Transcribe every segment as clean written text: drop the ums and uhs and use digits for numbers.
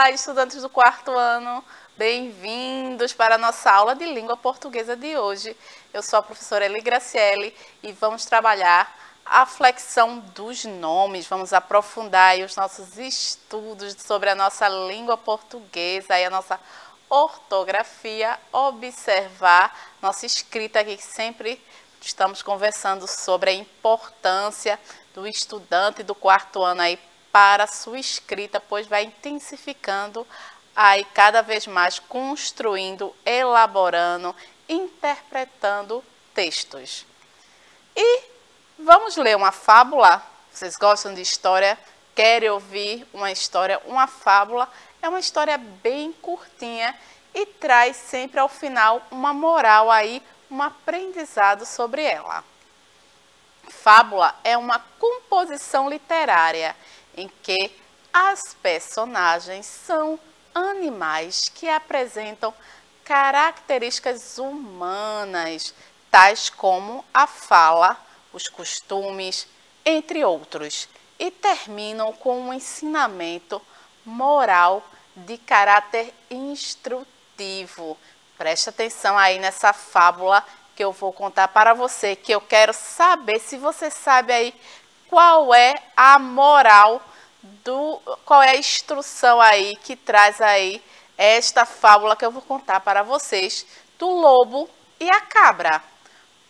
Olá, estudantes do quarto ano, bem-vindos para a nossa aula de língua portuguesa de hoje. Eu sou a professora Eli Graciele e vamos trabalhar a flexão dos nomes. Vamos aprofundar aí os nossos estudos sobre a nossa língua portuguesa e a nossa ortografia, observar nossa escrita aqui, que sempre estamos conversando sobre a importância do estudante do quarto ano aí para a sua escrita, pois vai intensificando aí cada vez mais, construindo, elaborando, interpretando textos. E vamos ler uma fábula? Vocês gostam de história? Querem ouvir uma história? Uma fábula é uma história bem curtinha e traz sempre ao final uma moral aí, um aprendizado sobre ela. Fábula é uma composição literária em que as personagens são animais que apresentam características humanas, tais como a fala, os costumes, entre outros, e terminam com um ensinamento moral de caráter instrutivo. Preste atenção aí nessa fábula que eu vou contar para você, que eu quero saber se você sabe aí qual é a moral, qual é a instrução aí que traz aí esta fábula que eu vou contar para vocês, do lobo e a cabra.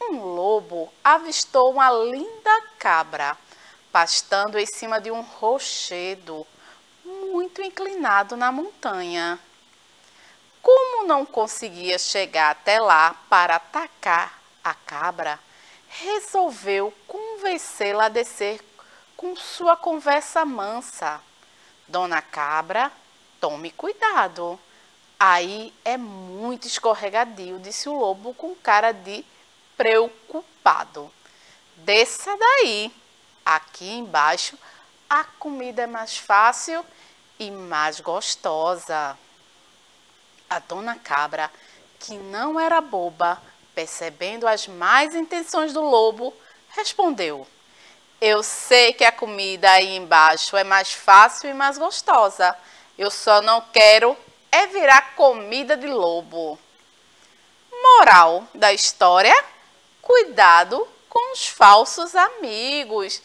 Um lobo avistou uma linda cabra, pastando em cima de um rochedo muito inclinado na montanha. Como não conseguia chegar até lá para atacar a cabra, resolveu convencê-la a descer com sua conversa mansa. Dona Cabra, tome cuidado. Aí é muito escorregadio, disse o lobo com cara de preocupado. Desça daí. Aqui embaixo a comida é mais fácil e mais gostosa. A Dona Cabra, que não era boba, percebendo as más intenções do lobo, respondeu: eu sei que a comida aí embaixo é mais fácil e mais gostosa. Eu só não quero é virar comida de lobo. Moral da história: cuidado com os falsos amigos.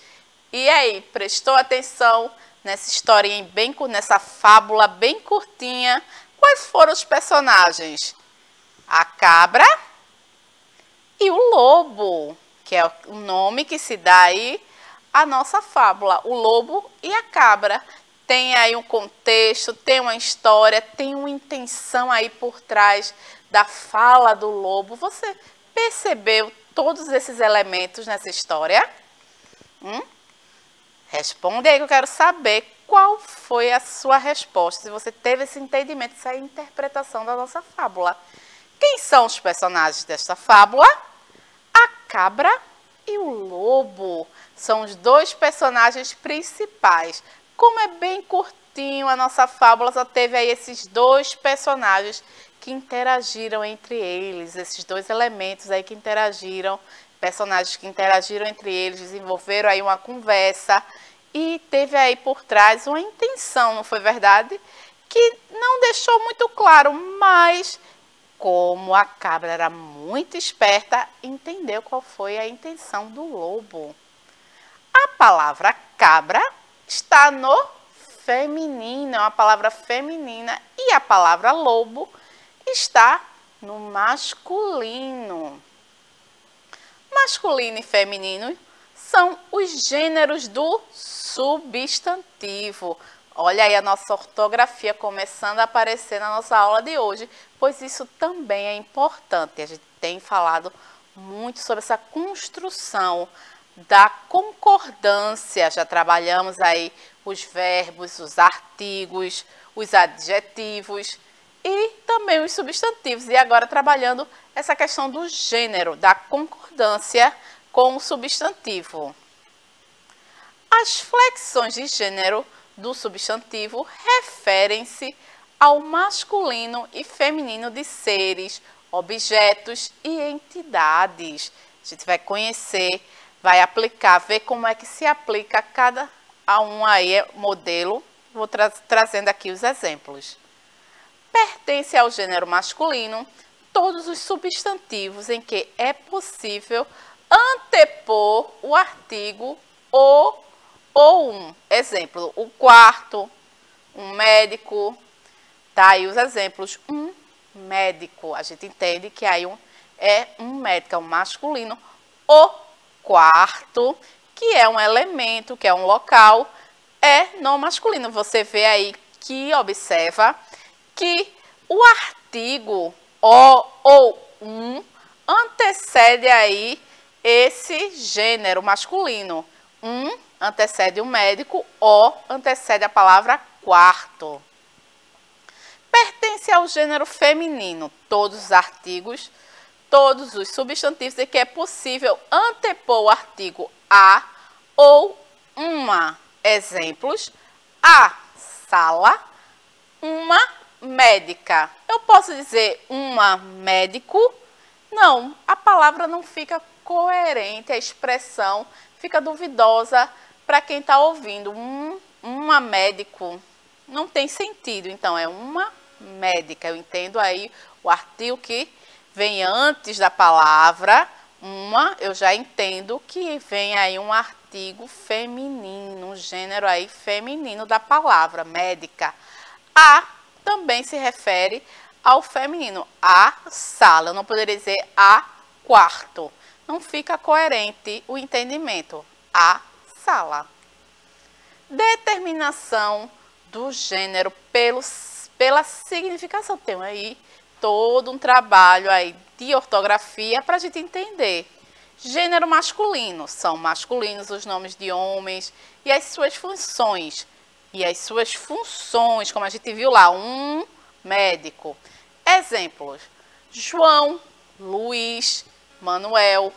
E aí, prestou atenção nessa historinha nessa fábula bem curtinha? Quais foram os personagens? A cabra e o lobo, que é o nome que se dá aí à nossa fábula. O lobo e a cabra. Tem aí um contexto, tem uma história, tem uma intenção aí por trás da fala do lobo. Você percebeu todos esses elementos nessa história? Responde aí que eu quero saber qual foi a sua resposta, se você teve esse entendimento, essa interpretação da nossa fábula. Quem são os personagens desta fábula? A cabra e o lobo são os dois personagens principais. Como é bem curtinho a nossa fábula, só teve aí esses dois personagens que interagiram entre eles, esses dois elementos aí que interagiram, personagens que interagiram entre eles, desenvolveram aí uma conversa e teve aí por trás uma intenção, não foi verdade? Que não deixou muito claro, mas como a cabra era muito esperta, entendeu qual foi a intenção do lobo. A palavra cabra está no feminino, é uma palavra feminina, e a palavra lobo está no masculino. Masculino e feminino são os gêneros do substantivo. Olha aí a nossa ortografia começando a aparecer na nossa aula de hoje, pois isso também é importante. A gente tem falado muito sobre essa construção da concordância. Já trabalhamos aí os verbos, os artigos, os adjetivos e também os substantivos. E agora trabalhando essa questão do gênero, da concordância com o substantivo. As flexões de gênero do substantivo referem-se ao masculino e feminino de seres, objetos e entidades. A gente vai conhecer, vai aplicar, ver como é que se aplica cada um aí modelo Vou trazendo aqui os exemplos. Pertence ao gênero masculino todos os substantivos em que é possível antepor o artigo o ou um. Exemplo, o quarto, um médico. Tá aí os exemplos. Um médico. A gente entende que aí é um médico, é um masculino. O quarto, que é um elemento, que é um local, é no masculino. Você vê aí que observa que o artigo o ou um antecede aí esse gênero masculino. Um antecede o médico, o antecede a palavra quarto. Pertence ao gênero feminino todos os artigos, todos os substantivos em que é possível antepor o artigo a ou uma. Exemplos: a sala, uma médica. Eu posso dizer uma médico? Não, a palavra não fica coerente, a expressão fica duvidosa para quem está ouvindo. Uma médico não tem sentido, então é uma médica. Eu entendo aí o artigo que vem antes da palavra uma, eu já entendo que vem aí um artigo feminino, um gênero aí feminino da palavra médica. A também se refere ao feminino, a sala. Eu não poderia dizer a quarto. Não fica coerente o entendimento. A sala. Determinação do gênero pela significação. Tem aí todo um trabalho aí de ortografia para a gente entender. Gênero masculino, são masculinos os nomes de homens e as suas funções. E as suas funções, como a gente viu lá, um médico. Exemplos: João, Luiz, Manuel,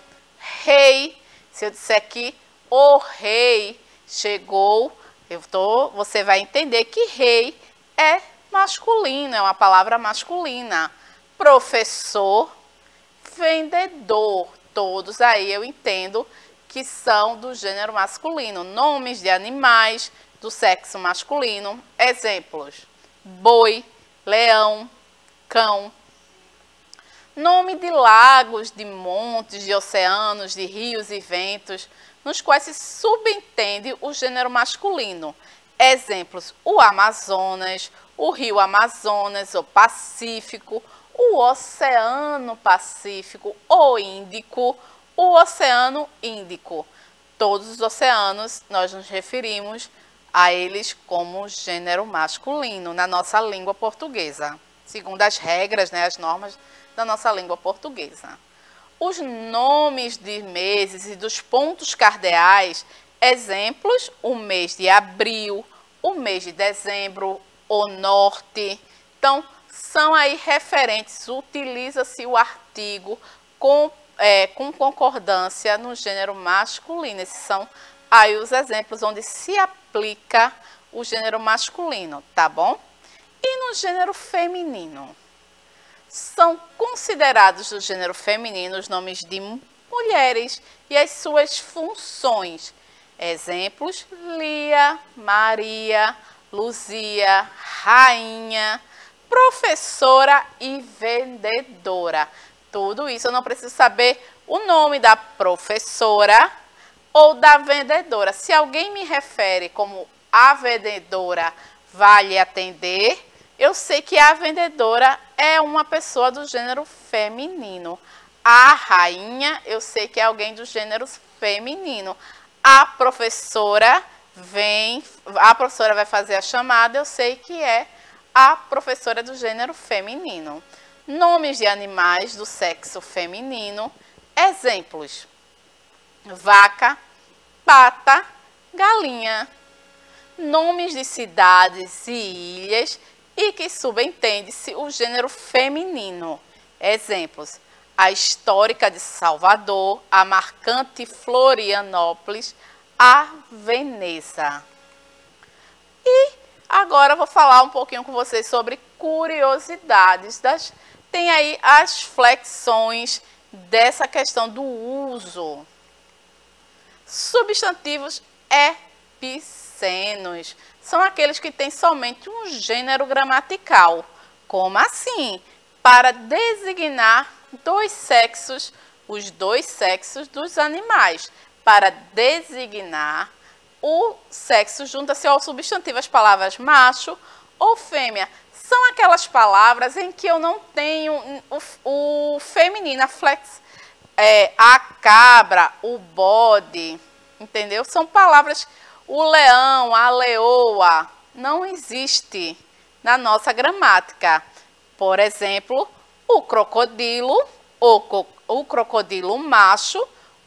rei. Se eu disser que o rei chegou, você vai entender que rei é masculino, é uma palavra masculina. Professor, vendedor, todos aí eu entendo que são do gênero masculino. Nomes de animais do sexo masculino. Exemplos: boi, leão, cão. Nome de lagos, de montes, de oceanos, de rios e ventos, nos quais se subentende o gênero masculino. Exemplos: o Amazonas, o rio Amazonas, o Pacífico, o Oceano Pacífico, o Índico, o Oceano Índico. Todos os oceanos nós nos referimos a eles como gênero masculino na nossa língua portuguesa, segundo as regras, né, as normas da nossa língua portuguesa. Os nomes de meses e dos pontos cardeais, exemplos: o mês de abril, o mês de dezembro, o norte. Então, são aí referentes, utiliza-se o artigo com concordância no gênero masculino. Esses são aí os exemplos onde se aplica o gênero masculino, tá bom? E no gênero feminino? São considerados do gênero feminino os nomes de mulheres e as suas funções. Exemplos: Lia, Maria, Luzia, rainha, professora e vendedora. Tudo isso eu não preciso saber o nome da professora ou da vendedora. Se alguém me refere como a vendedora vai lhe atender, eu sei que a vendedora é uma pessoa do gênero feminino. A rainha, eu sei que é alguém do gênero feminino. A professora vai fazer a chamada, eu sei que é a professora do gênero feminino. Nomes de animais do sexo feminino. Exemplos: vaca, pata, galinha. Nomes de cidades e ilhas e que subentende-se o gênero feminino. Exemplos: a histórica de Salvador, a marcante Florianópolis, a Veneza. E agora eu vou falar um pouquinho com vocês sobre curiosidades. Tem aí as flexões dessa questão do uso. Substantivos epicêntricos. epicenos são aqueles que têm somente um gênero gramatical. Como assim? Para designar os dois sexos dos animais. Para designar o sexo, junta-se ao substantivo as palavras macho ou fêmea. São aquelas palavras em que eu não tenho o feminino, a cabra, o bode, entendeu? São palavras, o leão, a leoa, não existe na nossa gramática. Por exemplo, o crocodilo, o crocodilo macho,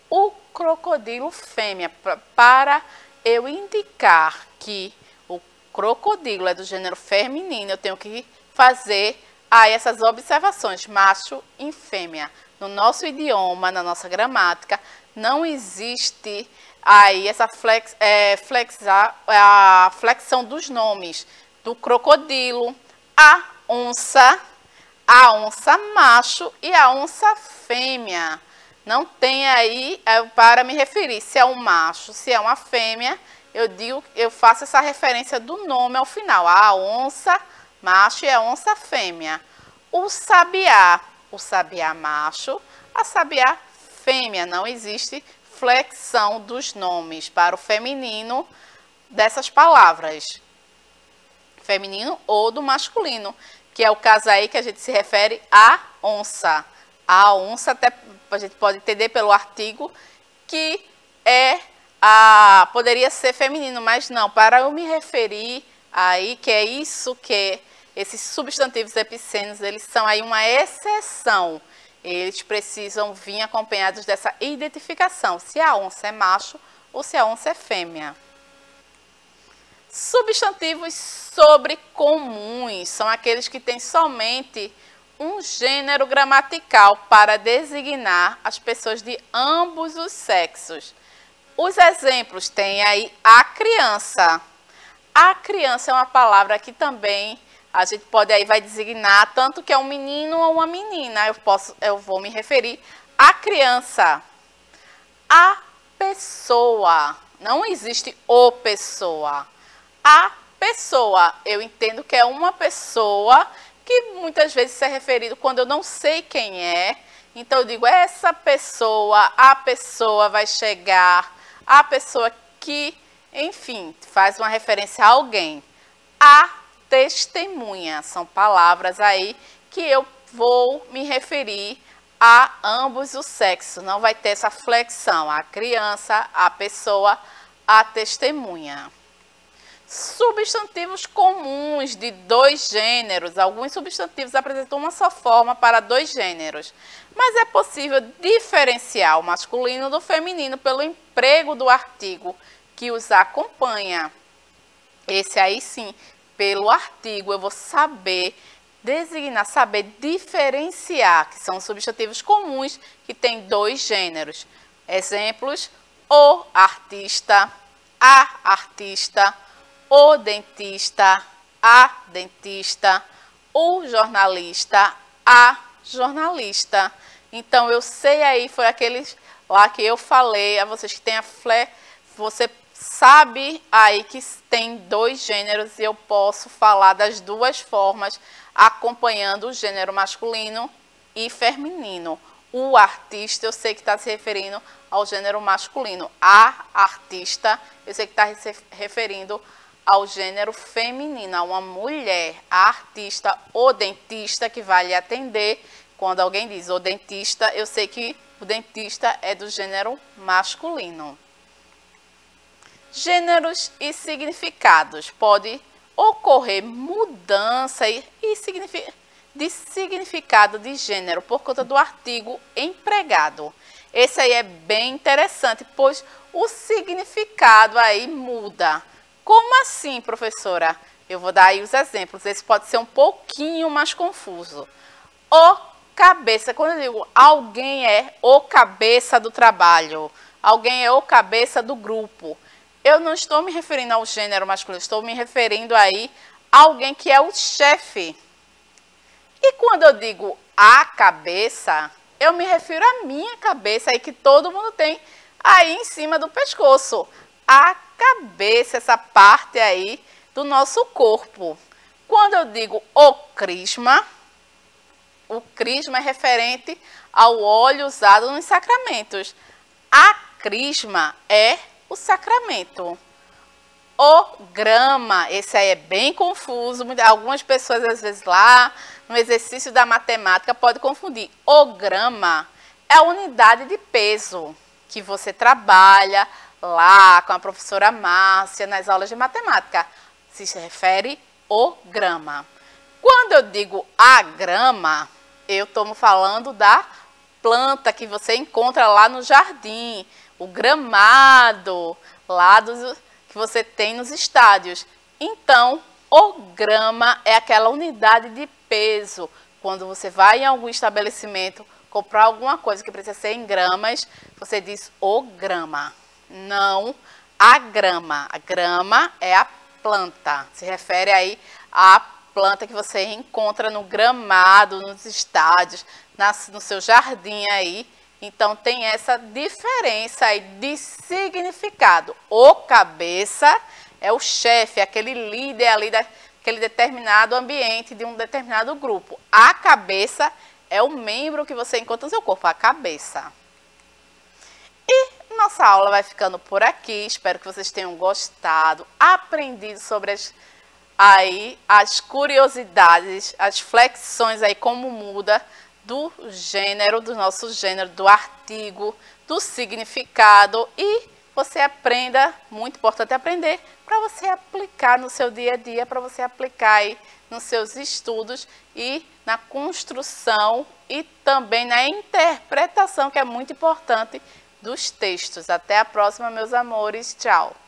o crocodilo fêmea. Para eu indicar que o crocodilo é do gênero feminino, eu tenho que fazer aí essas observações, macho e fêmea. No nosso idioma, na nossa gramática, não existe aí essa a flexão dos nomes do crocodilo, a onça macho e a onça fêmea. Não tem aí para me referir se é um macho, se é uma fêmea, eu faço essa referência do nome ao final. A onça macho e a onça fêmea. O sabiá macho, a sabiá fêmea. Não existe flexão dos nomes para o feminino dessas palavras. Feminino ou do masculino, que é o caso aí que a gente se refere à onça. A onça, até a gente pode entender pelo artigo que poderia ser feminino, mas não, para eu me referir aí, que é isso que esses substantivos epicenos, eles são aí uma exceção. Eles precisam vir acompanhados dessa identificação, se a onça é macho ou se a onça é fêmea. Substantivos sobrecomuns são aqueles que têm somente um gênero gramatical para designar as pessoas de ambos os sexos. Os exemplos tem aí a criança. A criança é uma palavra que também a gente vai designar tanto que é um menino ou uma menina. Eu vou me referir à criança. A pessoa. Não existe o pessoa. A pessoa. Eu entendo que é uma pessoa que muitas vezes é referido quando eu não sei quem é. Então eu digo, essa pessoa, a pessoa vai chegar, a pessoa que, enfim, faz uma referência a alguém. A testemunha, são palavras aí que eu vou me referir a ambos os sexos. Não vai ter essa flexão, a criança, a pessoa, a testemunha. Substantivos comuns de dois gêneros. Alguns substantivos apresentam uma só forma para dois gêneros, mas é possível diferenciar o masculino do feminino pelo emprego do artigo que os acompanha. Esse aí sim, pelo artigo, eu vou saber designar, saber diferenciar, que são substantivos comuns que têm dois gêneros. Exemplos: o artista, a artista, o dentista, a dentista, o jornalista, a jornalista. Então, eu sei aí, foi aqueles lá que eu falei a vocês que tem você sabe aí que tem dois gêneros e eu posso falar das duas formas, acompanhando o gênero masculino e feminino. O artista, eu sei que está se referindo ao gênero masculino. A artista, eu sei que está se referindo ao gênero feminino, a uma mulher. A artista, o dentista, que vai lhe atender. Quando alguém diz o dentista, eu sei que o dentista é do gênero masculino. Gêneros e significados. Pode ocorrer mudança de significado de gênero por conta do artigo empregado. Esse aí é bem interessante, pois o significado aí muda. Como assim, professora? Eu vou dar aí os exemplos. Esse pode ser um pouquinho mais confuso. O cabeça, quando eu digo alguém é o cabeça do trabalho, alguém é o cabeça do grupo, eu não estou me referindo ao gênero masculino, estou me referindo aí a alguém que é o chefe. E quando eu digo a cabeça, eu me refiro à minha cabeça aí que todo mundo tem aí em cima do pescoço. A cabeça, essa parte aí do nosso corpo. Quando eu digo o crisma é referente ao óleo usado nos sacramentos. A crisma é o sacramento. O grama, esse aí é bem confuso. Algumas pessoas, às vezes, lá no exercício da matemática, podem confundir. O grama é a unidade de peso que você trabalha lá com a professora Márcia nas aulas de matemática. Se refere o grama. Quando eu digo a grama, eu estou falando da planta que você encontra lá no jardim, o gramado lá que você tem nos estádios. Então, o grama é aquela unidade de peso. Quando você vai em algum estabelecimento comprar alguma coisa que precisa ser em gramas, você diz o grama, não a grama. A grama é a planta, se refere aí à planta que você encontra no gramado, nos estádios, no seu jardim aí. Então, tem essa diferença aí de significado. O cabeça é o chefe, aquele líder ali daquele determinado ambiente, de um determinado grupo. A cabeça é o membro que você encontra no seu corpo, a cabeça. E nossa aula vai ficando por aqui. Espero que vocês tenham gostado, aprendido sobre as curiosidades, as flexões aí, como muda do gênero, do nosso gênero, do artigo, do significado, e você aprenda, muito importante aprender, para você aplicar no seu dia a dia, para você aplicar aí nos seus estudos e na construção e também na interpretação, que é muito importante, dos textos. Até a próxima, meus amores. Tchau!